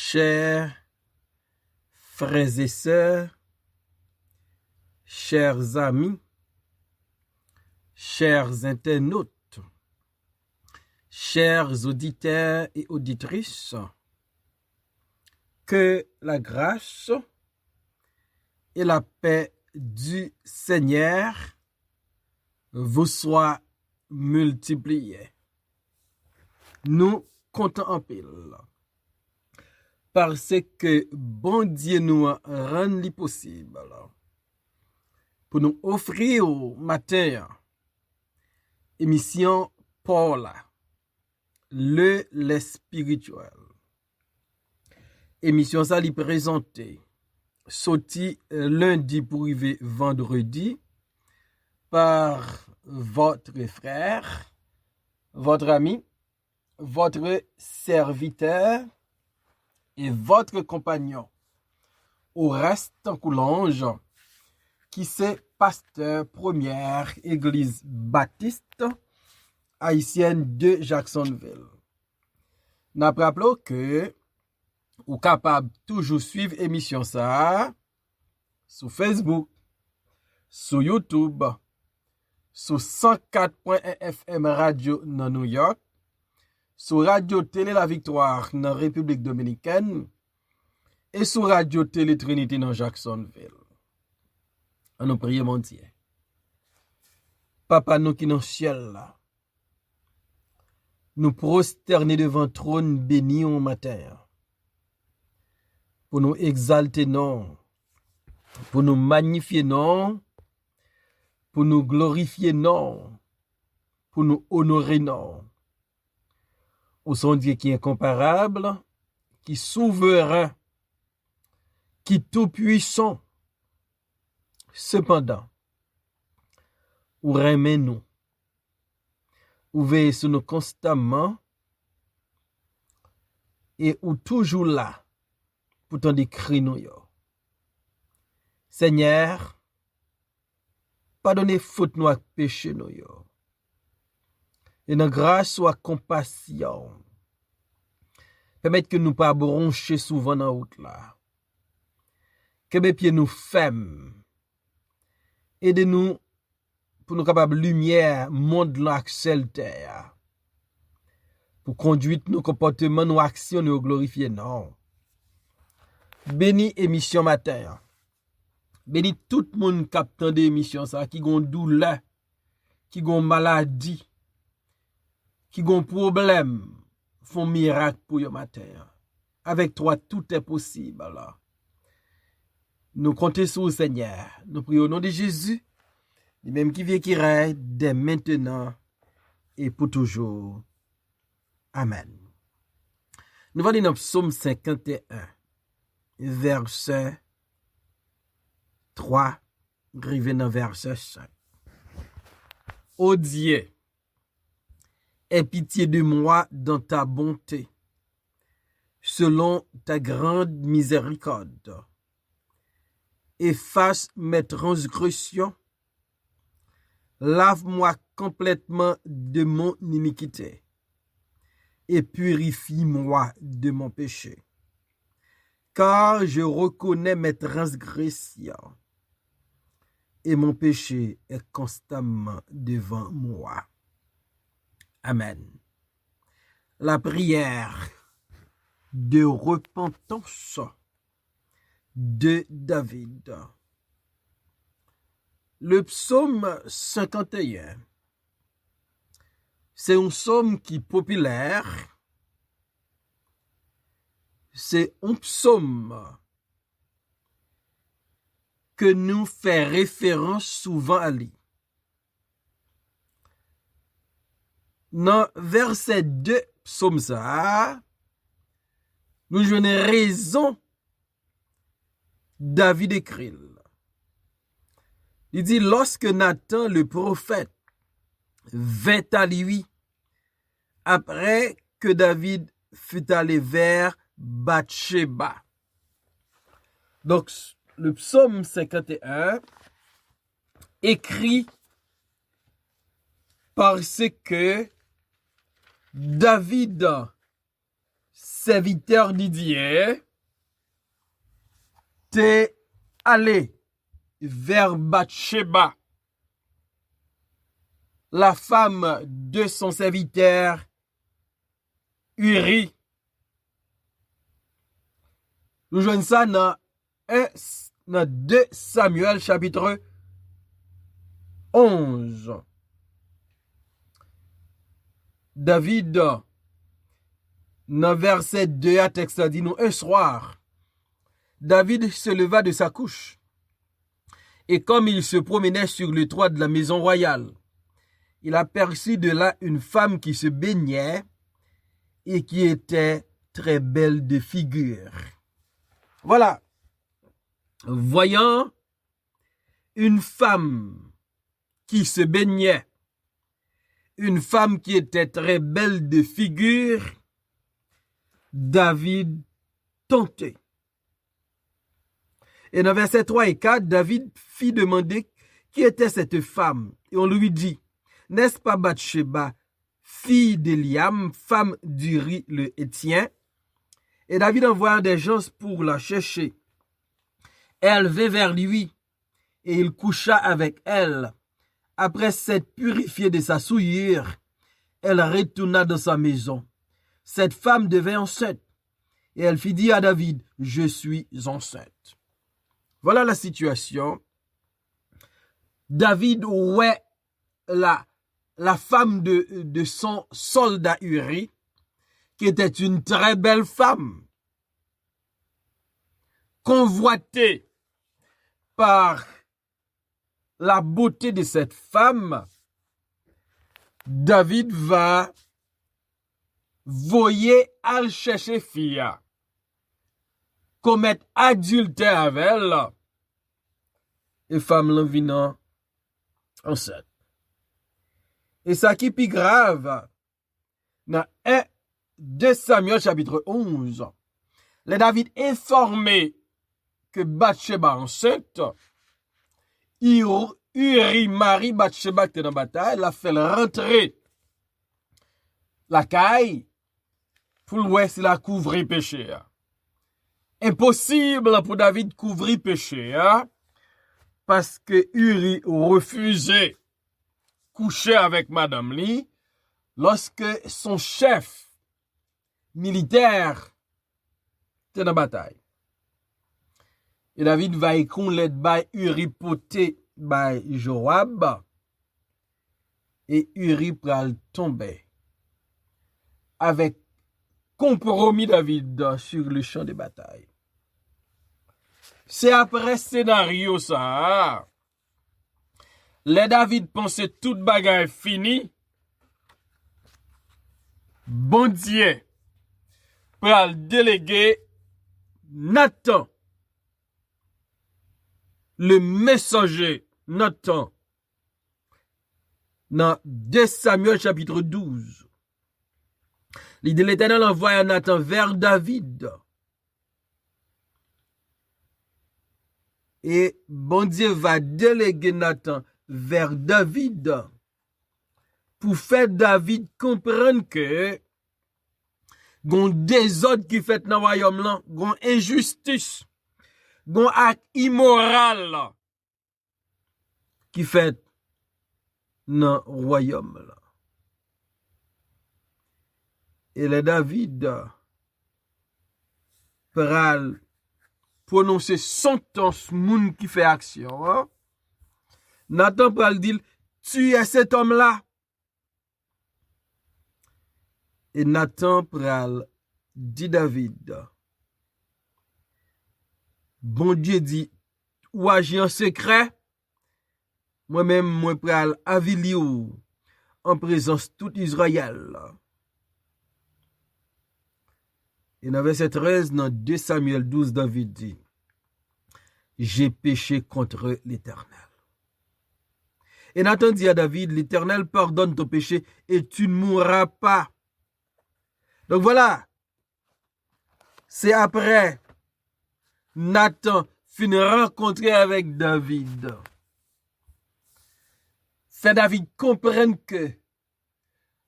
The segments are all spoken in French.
Chers frères et sœurs, chers amis, chers internautes, chers auditeurs et auditrices, que la grâce et la paix du Seigneur vous soient multipliées. Nous comptons en pile. Parce que bon Dieu nous rend possible pour nous offrir au matin émission Paul, le spirituel. Émission ça li présentée sorti lundi pour arriver vendredi par votre frère, votre ami, votre serviteur et votre compagnon, Oreste Coulange, qui c'est pasteur première église baptiste haïtienne de Jacksonville. N'a rappelé que vous capable toujours suivre émission ça sur Facebook, sur YouTube, sur 104.1 FM radio dans New York, sur Radio Télé La Victoire dans République Dominicaine et sur Radio Télé Trinity dans Jacksonville. On nous prie mon Dieu. Papa nous qui dans le ciel là, nous prosterner devant trône béni au matin pour nous exalter non, pour nous magnifier non, pour nous glorifier non, pour nous honorer non. Au son Dieu qui est incomparable, qui souverain, qui tout puissant. Cependant, ou remet nous, ou veille sur nous constamment, et ou toujours là, pour t'en décrire nous. Seigneur, pardonnez faute nous à péché nous. Et dans grâce soit compassion. Permettre que nous pas broncher souvent dans la route là. Que mes pieds nous ferment. Aidez-nous pour nous capables lumière, monde l'accel terre. Pour conduire nos comportements, nos actions, nous glorifier non. Béni émission matin. Béni tout le monde qui attend des émissions ça, qui gon douleur, qui gon maladie, qui gon problème, font miracle pour yo matin. Avec toi tout est possible là. Nous comptons sur le Seigneur. Nous prions au nom de Jésus, le même qui vient qui règne dès maintenant et pour toujours. Amen. Nous allons dans Psaume 51, verset 3, arrivé dans verset 5. Ô Dieu, aie pitié de moi dans ta bonté, selon ta grande miséricorde. Efface mes transgressions, lave-moi complètement de mon iniquité et purifie-moi de mon péché. Car je reconnais mes transgressions et mon péché est constamment devant moi. Amen. La prière de repentance de David. Le psaume 51, c'est un psaume qui est populaire. C'est un psaume que nous fait référence souvent à lui. Dans verset 2, psaume ça, nous jouons une raison David écrit. Il dit, lorsque Nathan le prophète vint à lui, après que David fut allé vers Bathsheba. Donc, le psaume 51 écrit parce que David serviteur Didier, t'es allé vers Bathsheba, la femme de son serviteur Uri. Nous joignons ça dans 2 Samuel chapitre 11. David, dans verset 2 à texte dit nous, un soir, David se leva de sa couche, et comme il se promenait sur le toit de la maison royale, il aperçut de là une femme qui se baignait et qui était très belle de figure. Voilà. Voyant une femme qui se baignait, une femme qui était très belle de figure, David tentait. Et dans versets 3 et 4, David fit demander qui était cette femme. Et on lui dit, n'est-ce pas Bathsheba, fille d'Eliam, femme d'Uri le Héthien? Et David envoya des gens pour la chercher. Elle vint vers lui, et il coucha avec elle. Après s'être purifiée de sa souillure, elle retourna dans sa maison. Cette femme devint enceinte, et elle fit dire à David, je suis enceinte. Voilà la situation. David ouait la femme de son soldat Uri, qui était une très belle femme, convoitée par la beauté de cette femme. David va voyer à le chercher fille, commettre adultère avec elle, et femme l'envinant enceinte. Et ça qui est plus grave, dans 2 Samuel chapitre 11, le David informé que Bathsheba enceinte, Uri Marie Bathsheba qui était dans la bataille, l'a fait rentrer la caille pour voir s'il a couvert péché. Impossible pour David couvrir péché, parce que Uri refusait coucher avec Madame Lee lorsque son chef militaire était dans la bataille. Et David va écouler by Uri poté by Joab, et Uri pral tomber avec compromis David sur le champ de bataille. C'est après scénario ça. Les David pensait toute bagaille fini. Bon Dieu pral déléguer Nathan, le messager Nathan, dans 2 Samuel chapitre 12. L'idée de l'Éternel envoie Nathan vers David. Et bon Dieu va déléguer Nathan vers David pour faire David comprendre que gon désordre qui fait dans le royaume là, gon injustice, gon acte immoral qui fait dans le royaume là. Et le David pral prononcer sentence moun qui fait action. Nathan pral dire, tu es cet homme-là. Et Nathan pral dit David, bon Dieu dit, ou agir en secret, moi-même, moi pral avili ou en présence tout Israël. Et dans verset 13, dans 2 Samuel 12, David dit, j'ai péché contre l'Éternel. Et Nathan dit à David, l'Éternel pardonne ton péché et tu ne mourras pas. Donc voilà, c'est après Nathan finit rencontrer avec David. Fait David comprendre que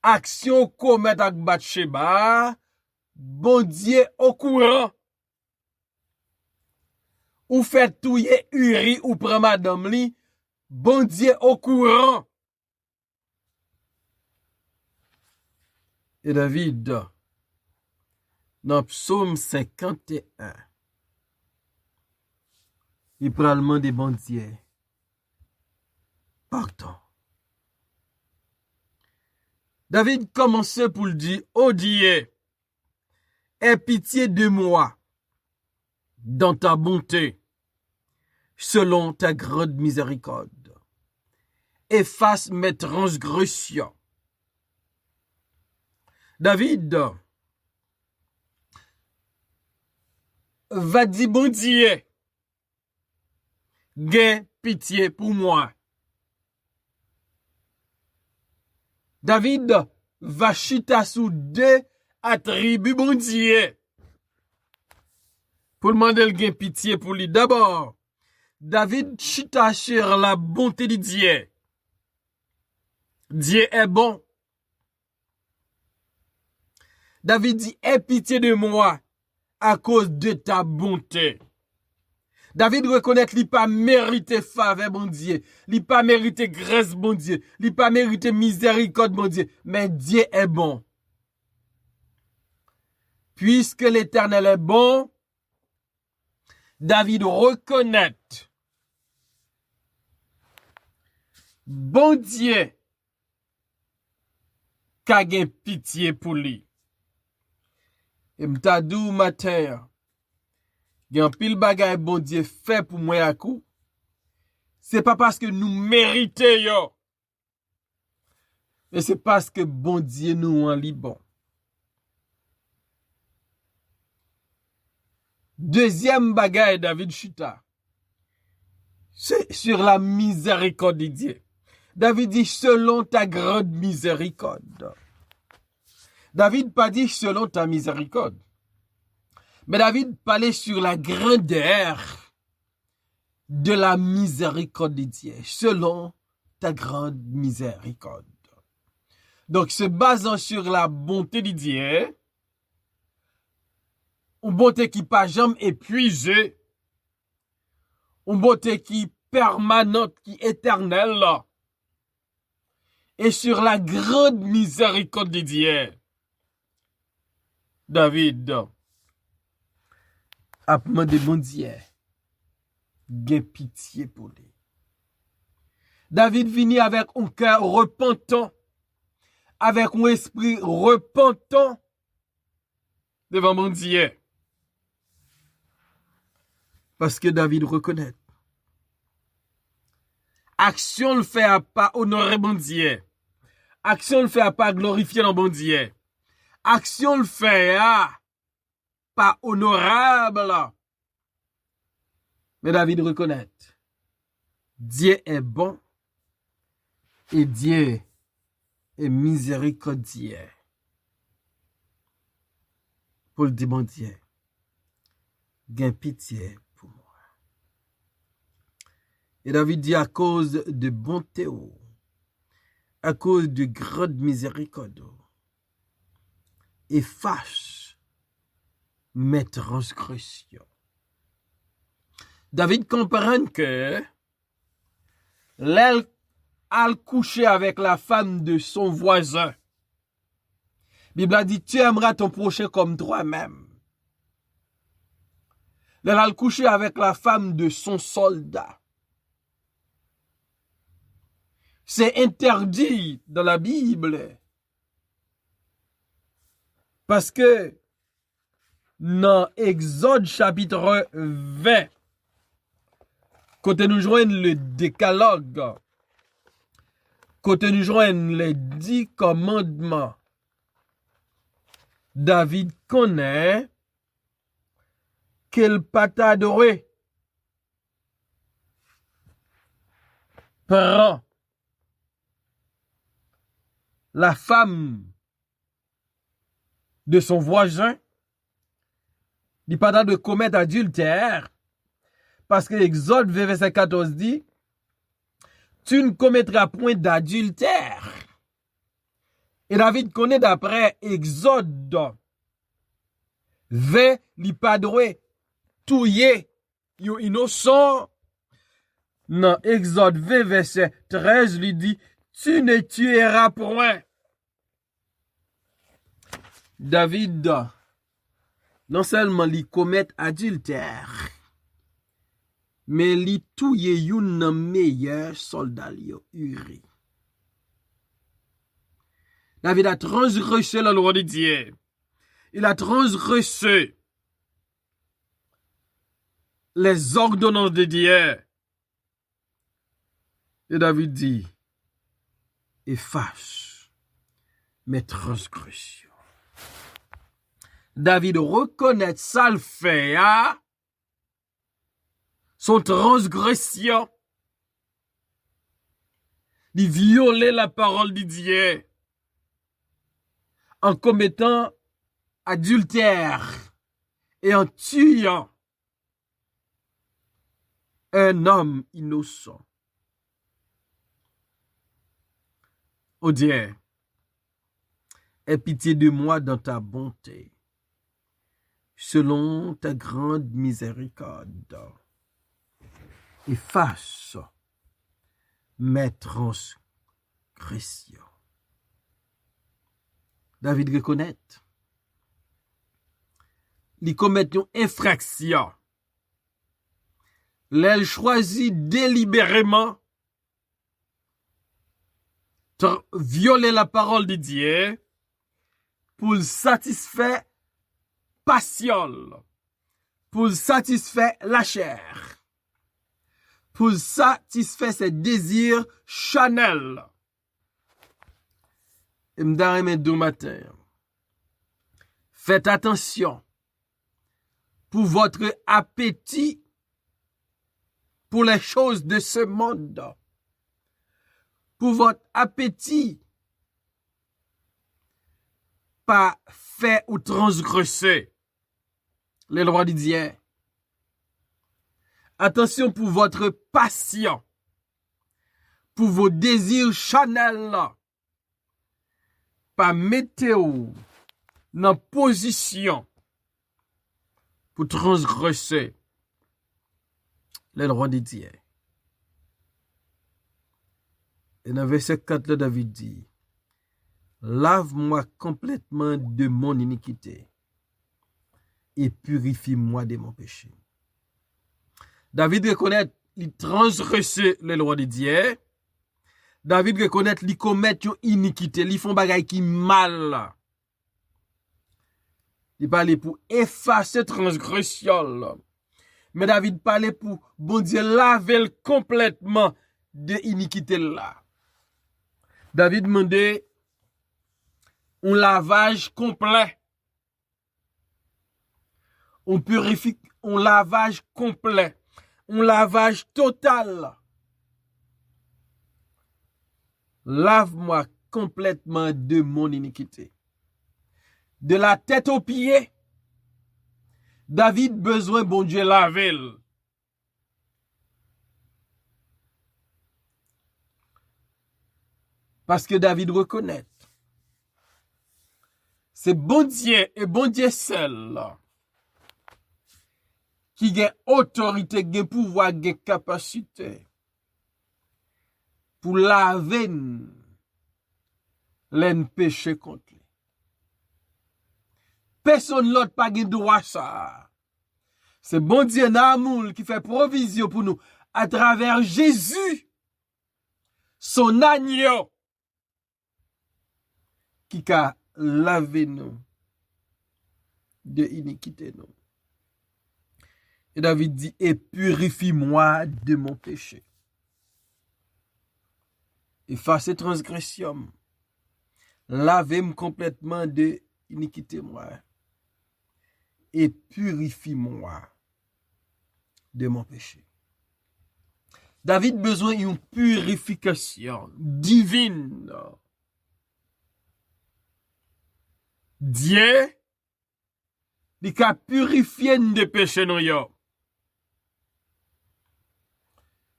action commettre avec Bathsheba, bon Dieu au courant. Ou fait touyer Uri ou prend madame li, bon Dieu au courant. Et David, dans Psaume 51, il prend le nom des bon Dieu. Pardon. David commençait pour le dire, oh Dieu, aie pitié de moi dans ta bonté, selon ta grande miséricorde. Efface mes transgressions. David va dire, bon Dieu, gain pitié pour moi. David va chuter sous deux attributs, bon Dieu. Pour demander le gain pitié pour lui. D'abord, David chuta sur la bonté de Dieu. Dieu est bon. David dit, aie pitié de moi à cause de ta bonté. David reconnaît qu'il n'a pas mérité faveur, bon Dieu. Il n'a pas mérité grâce, bon Dieu. Il n'a pas mérité miséricorde, bon Dieu. Mais Dieu est bon. Puisque l'Éternel est bon, David reconnaît, bon Dieu, qu'a gen pitié pour lui. Et m'ta dou matin, gen pile bagay bon Dieu fait pour moi à coup. C'est pas parce que nous méritons yo. Mais c'est parce que bon Dieu nous en li bon. Deuxième bagay David chuta. C'est sur la miséricorde de Dieu. David dit selon ta grande miséricorde. David pas dit selon ta miséricorde. Mais David parlait sur la grandeur de la miséricorde de Dieu. Selon ta grande miséricorde. Donc, se basant sur la bonté de Dieu, une bonté qui pas jamais épuisée, une bonté qui permanente, qui éternelle, et sur la grande miséricorde de Dieu, David a demandé bon Dieu, gain pitié pour lui. David finit avec un cœur repentant, avec un esprit repentant devant mon Dieu. Parce que David reconnaît. Action le fait à pas honorer mon Dieu. Action le fait à pas glorifier dans mon Dieu. Action le fait à pas honorable. Mais David reconnaît. Dieu est bon et Dieu est miséricordieux. Pour le dire, bon Dieu, gain pitié pour moi. Et David dit à cause de bonté, à cause de grande miséricorde, efface mes transgressions. David comprend que l'aile a couché avec la femme de son voisin. La Bible a dit, tu aimeras ton prochain comme toi-même. Elle a couché avec la femme de son soldat. C'est interdit dans la Bible. Parce que dans Exode chapitre 20, quand nous joignons le décalogue, quand nous joignons les 10 commandements, David connaît qu'il pas adoré. Prend la femme de son voisin, il pas de commettre adultère, parce que Exode verset 14 dit, tu ne commettras point d'adultère. Et David connaît d'après Exode Ve li pa dwe touye yon innocent. Dans Exode 20, verset 13, lui dit, tu ne tueras point. David, non seulement li commet adultère, mais li touye yon nan meilleur soldat yo, Uri. David a transgressé la loi de Dieu. Il a transgressé les ordonnances de Dieu. Et David dit, efface mes transgressions. David reconnaît ça le fait, hein? Son transgression. Il violait la parole de Dieu en commettant adultère et en tuant un homme innocent. Oh Dieu, aie pitié de moi dans ta bonté, selon ta grande miséricorde. Efface mes transgressions. David reconnaît, il commet une infraction. L'elle choisit délibérément violer la parole de Dieu pour satisfaire passion, pour satisfaire la chair, pour satisfaire ses désirs charnels. Et m'dare deux matins. Faites attention pour votre appétit pour les choses de ce monde. Pour votre appétit, pas fait ou transgresser les lois de Dieu. Attention pour votre passion, pour vos désirs charnels, pas mettez-vous dans position pour transgresser les lois de Dieu. Et dans verset 4, David dit, lave-moi complètement de mon iniquité et purifie-moi de mon péché. David reconnaît qu'il transgresse les lois de Dieu. David reconnaît qu'il commet une iniquité, il font bagay qui mal. Il parlait pour effacer transgression. Mais David parlait pour, bon Dieu, laver complètement de iniquité là. David demandait un lavage complet. On purifie, un lavage complet. Un lavage total. Lave-moi complètement de mon iniquité. De la tête aux pieds, David besoin, bon Dieu, laver. Parce que David reconnaît, c'est bon Dieu et bon Dieu seul qui a autorité, qui a pouvoir, qui a capacité pour laver les péchés contre lui. Personne l'autre pas de droit ça. C'est bon Dieu d'amour qui fait provision pour nous à travers Jésus, son agneau, qui a lavé nous de iniquité nous. Et David dit, et purifie-moi de mon péché. Efface transgression. Lavez-moi complètement de iniquité moi. Et purifie-moi de mon péché. David besoin d'une purification divine. Dieu, il a purifié de péché nous yo.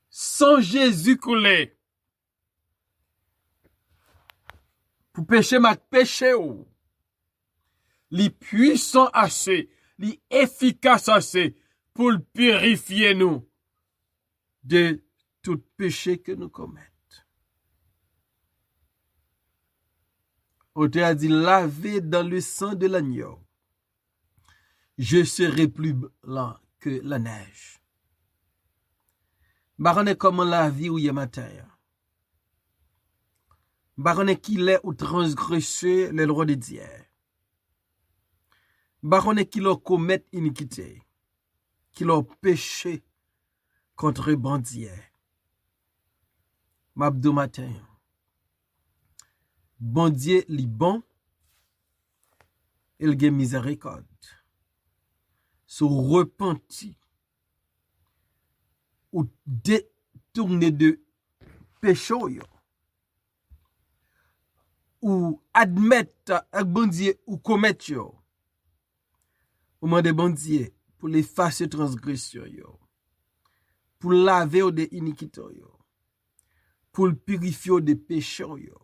Sans Jésus coulé. Pour pécher ma péché ou. Li puissant assez li efficace assez pour le purifier nous de tout péché que nous commettons. Auteur a dit, lavé dans le sang de l'agneau, je serai plus blanc que la neige. Baronne comment la vie ou y matin. Baronne qu'il est ou transgressé les lois de Dieu. Baronne qu'il a commet iniquité, qu'il a péché contre bandier. M'abdou matin. Bon Dieu li bon, il gen miséricorde. Sou repenti ou détourné de péché yo, ou admettre ak bon Dieu ou commettre yo, ou mande bon Dieu pour effacer transgression yo, pour laver ou de iniquité yo, pour purifier ou de péché yo.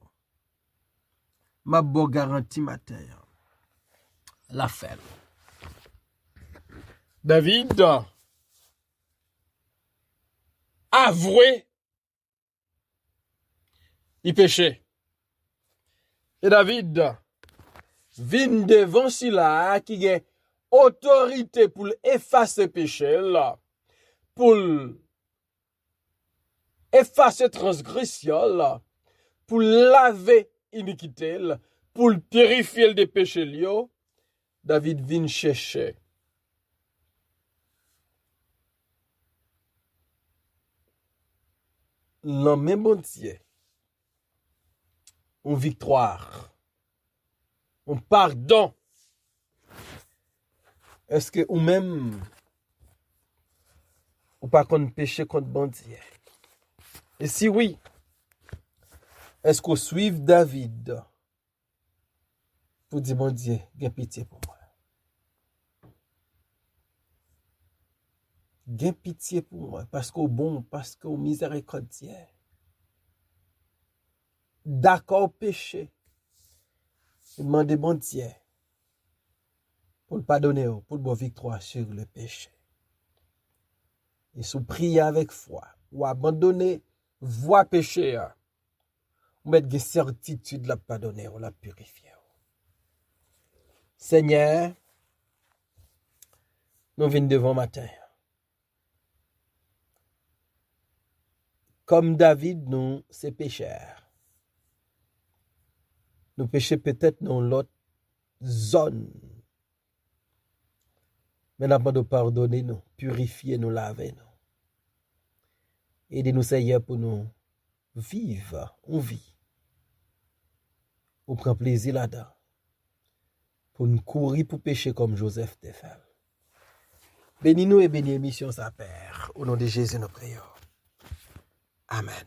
Ma bo garantie matin la fait. David avoué il péché. Et David vient devant celui qui a autorité pour effacer péché là, pour effacer transgression là, pour laver iniquité, pour purifier des péchés lio, David vient chercher. Le même bon Dieu, une victoire, un pardon. Est-ce que ou même ou pas qu'on péché contre bon Dieu? Et si oui, est-ce qu'on suit David pour dire, bon Dieu, gain pitié pour moi? Gain pitié pour moi, parce qu'au bon, parce qu'au miséricordieux. D'accord péché. Demandez bon Dieu pour le pardonner, pour le victoire sur le péché. Et sous prier avec foi, ou abandonner voie péché, ou mettre des certitudes la pardonner ou la purifier. Seigneur, nous venons devant matin. Comme David, nous, c'est pécheurs. Nous péchons peut-être dans l'autre zone. Mais nous avons pardonner nous, purifier nous, laver nous. Aidez-nous, Seigneur, pour nous vivre, on vit. On prend plaisir là-dedans. Pour nous courir pour pécher comme Joseph te fait. Bénis-nous et bénis l'émission sa Père. Au nom de Jésus, nous prions. Amen.